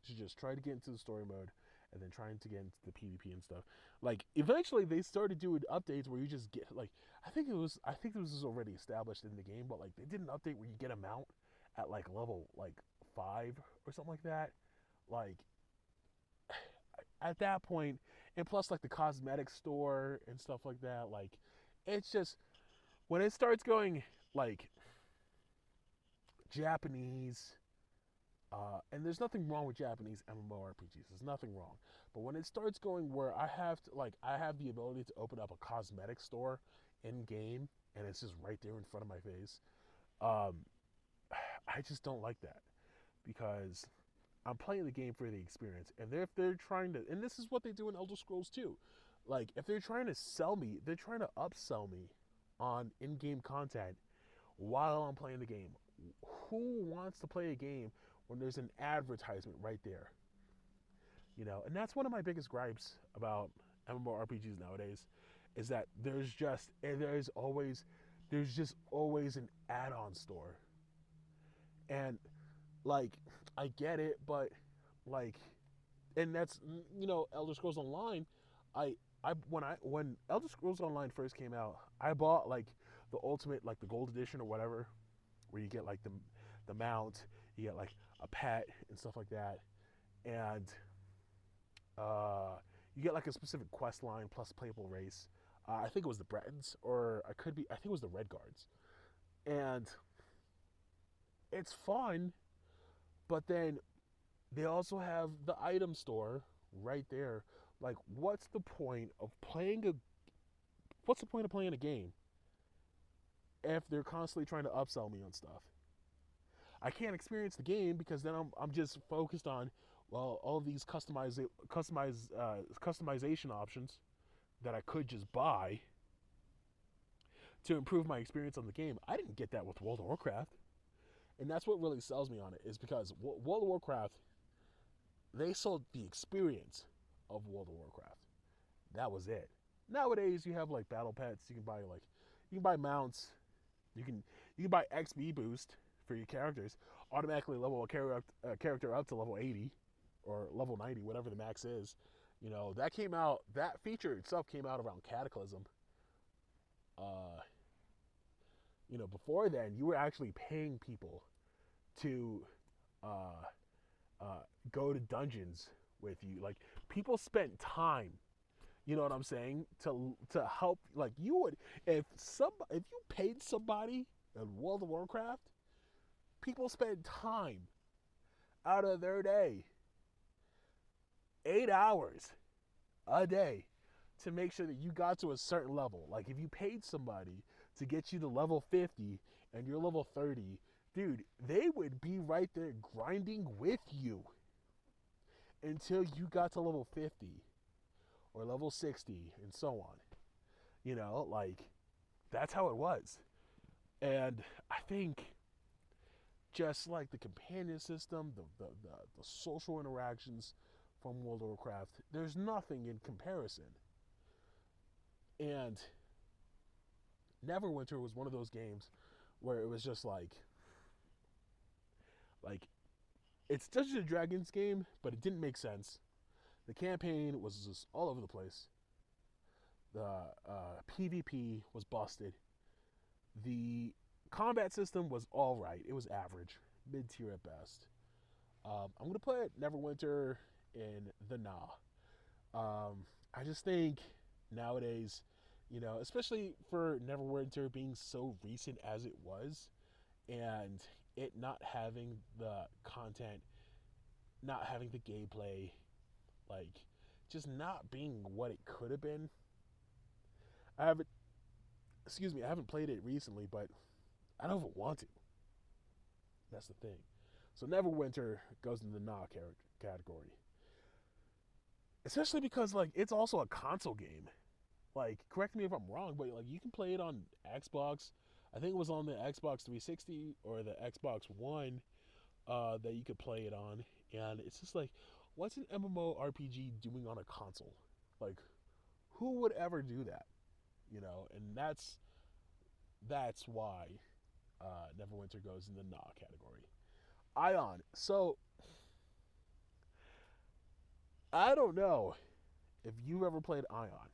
to just try to get into the story mode and then trying to get into the PvP and stuff. Like eventually they started doing updates where you just get like I think this was already established in the game, but like they did an update where you get a mount at like level like 5 or something like that. Like at that point, and plus like the cosmetic store and stuff like that, like it's just when it starts going like Japanese, and there's nothing wrong with Japanese MMORPGs. There's nothing wrong. But when it starts going where I have the ability to open up a cosmetic store in game, and it's just right there in front of my face, um, I just don't like that because I'm playing the game for the experience. And if they're trying to, and this is what they do in Elder Scrolls too, like if they're trying to sell me, they're trying to upsell me on in-game content while I'm playing the game. Who wants to play a game when there's an advertisement right there? You know, and that's one of my biggest gripes about MMORPGs nowadays is that there's just always an add-on store. And like I get it, but like and that's Elder Scrolls Online, when Elder Scrolls Online first came out, I bought like the ultimate, like the gold edition or whatever, where you get like the mount, you get like a pet and stuff like that, and you get like a specific quest line plus playable race. I think it was the Bretons, or I think it was the Red Guards, and it's fun. But then they also have the item store right there. Like, what's the point of playing a game if they're constantly trying to upsell me on stuff? I can't experience the game because then I'm just focused on, well, all these customization options that I could just buy to improve my experience on the game. I didn't get that with World of Warcraft, and that's what really sells me on it. Is because World of Warcraft, they sold the experience of World of Warcraft. That was it. Nowadays, you have like battle pets. You can buy mounts. You can you can buy XP boost for your characters. Automatically level a character up to level 80 or level 90, whatever the max is. You know that came out. That feature itself came out around Cataclysm. Uh, Before then, you were actually paying people to uh, uh, go to dungeons with you. Like people spent time. You know what I'm saying? To help, like you would if you paid somebody in World of Warcraft, people spend time out of their day, 8 hours a day, to make sure that you got to a certain level. Like if you paid somebody to get you to level 50 and you're level 30, dude, they would be right there grinding with you until you got to level 50 or level 60 and so on. Like that's how it was. And I think just like the companion system, the social interactions from World of Warcraft, there's nothing in comparison. And Neverwinter was one of those games where it was just like it's Dungeons and Dragons game, but it didn't make sense. The campaign was just all over the place. The PvP was busted. The combat system was all right. It was average, mid tier at best. I'm gonna put Neverwinter in the nah. I just think nowadays, especially for Neverwinter being so recent as it was, and it not having the content, not having the gameplay, like just not being what it could have been. I haven't, excuse me, I haven't played it recently, but I don't even want to. That's the thing. So Neverwinter goes in the nah category, especially because like it's also a console game. Like, correct me if I'm wrong, but like you can play it on Xbox. I think it was on the Xbox 360 or the Xbox One that you could play it on, and it's just like, what's an MMORPG doing on a console? Like, who would ever do that? And that's why Neverwinter goes in the nah category. Ion. So I don't know if you ever played Ion.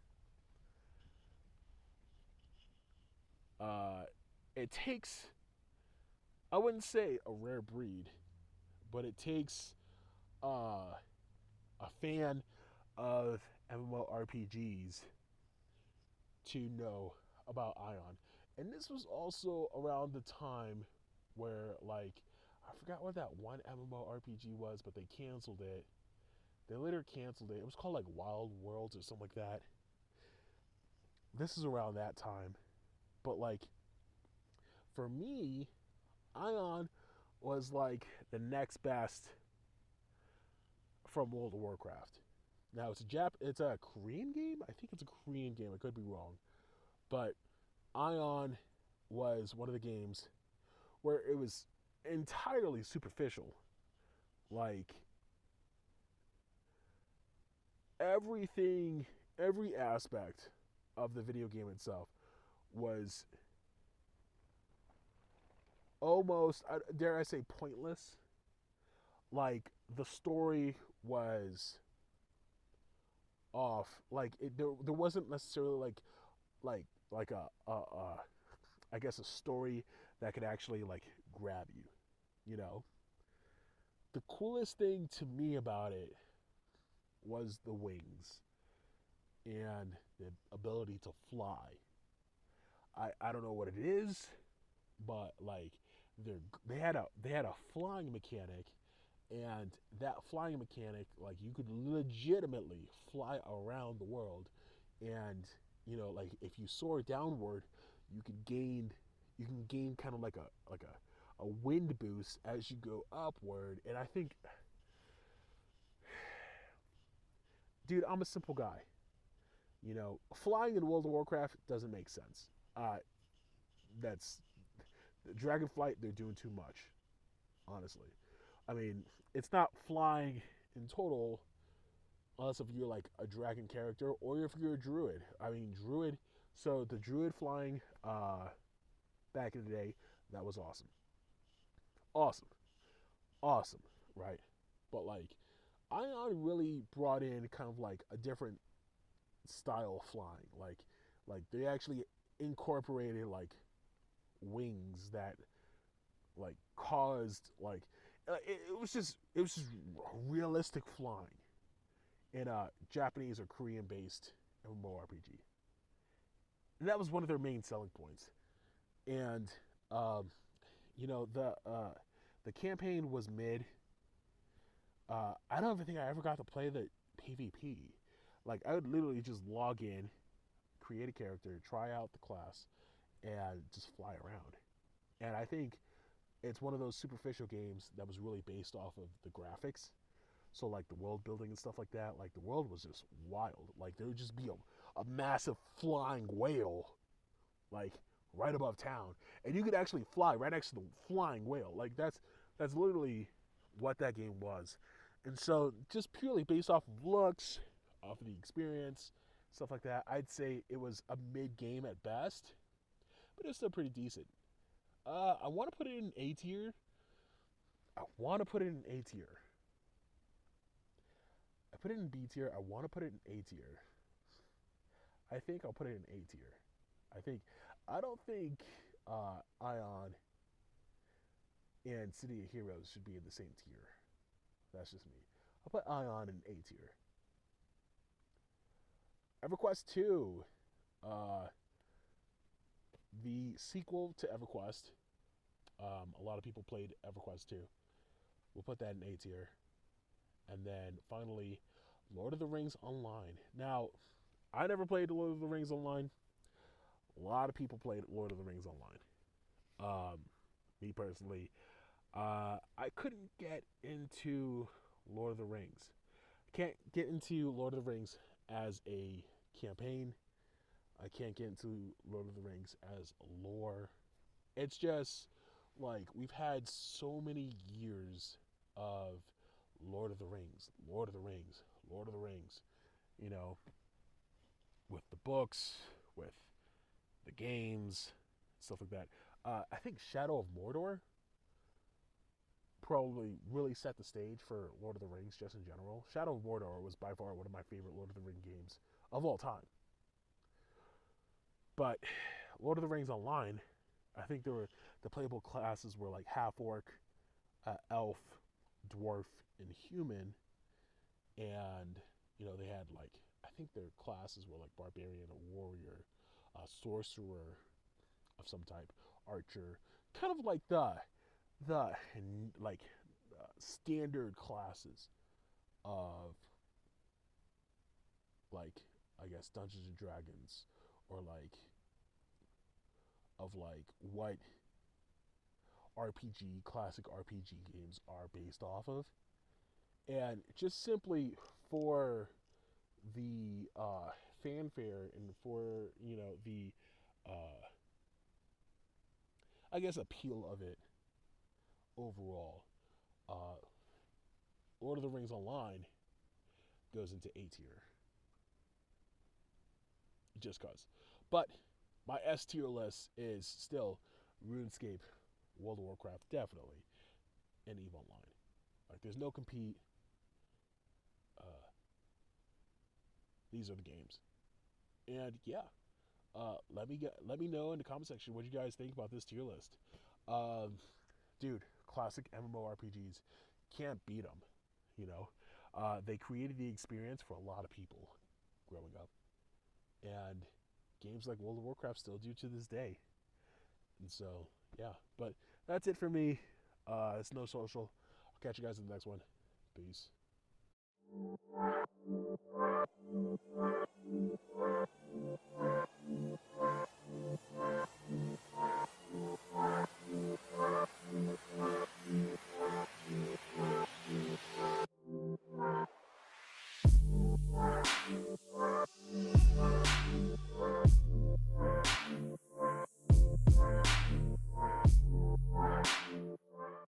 Uh, it takes, I wouldn't say a rare breed, but it takes a fan of MMORPGs to know about Ion. And this was also around the time where, like, I forgot what that one MMORPG was, but they canceled it. They later canceled it. It was called like Wild Worlds or something like that. This is around that time. But like for me, Ion was like the next best from World of Warcraft. Now it's a Korean game. I think it's a Korean game. I could be wrong, but Ion was one of the games where it was entirely superficial. Like everything, every aspect of the video game itself was almost, dare I say, pointless. Like the story was off. Like there wasn't necessarily like a I guess a story that could actually like grab you. You know, the coolest thing to me about it was the wings and the ability to fly. I don't know what it is, but like they had a flying mechanic, and that flying mechanic, like you could legitimately fly around the world, and like if you soar downward, you can gain kind of like a wind boost as you go upward. And I think, dude, I'm a simple guy. Flying in World of Warcraft doesn't make sense. That's Dragonflight. They're doing too much, honestly. I mean, it's not flying in total, unless if you're like a dragon character or if you're a druid. I mean, druid. So the druid flying back in the day, that was awesome, awesome, awesome, right? But like, Ion really brought in kind of like a different style of flying. Like they actually incorporated like wings that like caused like it was just realistic flying in a Japanese or Korean based MMORPG. And that was one of their main selling points. And um, you know the campaign was mid. I don't even think I ever got to play the PvP. Like I would literally just log in, create a character, try out the class, and just fly around. And I think it's one of those superficial games that was really based off of the graphics. So like the world building and stuff like that, like the world was just wild. Like there would just be a massive flying whale, like right above town, and you could actually fly right next to the flying whale. Like that's literally what that game was. And so just purely based off of looks, off of the experience, stuff like that, I'd say it was a mid game at best, but it's still pretty decent. I want to put it in A tier. I want to put it in A tier. I put it in B tier. I want to put it in A tier. I think I'll put it in A tier. I think I don't think Ion and City of Heroes should be in the same tier. That's just me. I'll put Ion in A tier. EverQuest 2, uh, the sequel to EverQuest. A lot of people played EverQuest 2. We'll put that in A tier. And then finally, Lord of the Rings Online. Now, I never played Lord of the Rings Online. A lot of people played Lord of the Rings Online. Me personally, I couldn't get into Lord of the Rings. I can't get into Lord of the Rings as a campaign. I can't get into Lord of the Rings as lore. It's just like we've had so many years of Lord of the Rings, Lord of the Rings, Lord of the Rings, you know, with the books, with the games, stuff like that. I think Shadow of Mordor probably really set the stage for Lord of the Rings just in general. Shadow of Mordor was by far one of my favorite Lord of the Rings games of all time. But Lord of the Rings Online, I think the playable classes were like half orc, elf, dwarf, and human, and they had like I think their classes were like barbarian, a warrior, a sorcerer of some type, archer, kind of like the like standard classes of like I guess Dungeons and Dragons or like of like what RPG classic RPG games are based off of, and just simply for the fanfare and for the uh, I guess appeal of it overall, uh, Lord of the Rings Online goes into A tier just cause. But my S tier list is still RuneScape, World of Warcraft, definitely, and EVE Online. Like there's no compete. Uh, these are the games, and yeah. Let me know in the comment section what you guys think about this tier list. Um, Dude, classic MMORPGs, can't beat them. You know, they created the experience for a lot of people growing up, and games like World of Warcraft still do to this day. And so, yeah. But that's it for me. It's No Social. I'll catch you guys in the next one. Peace.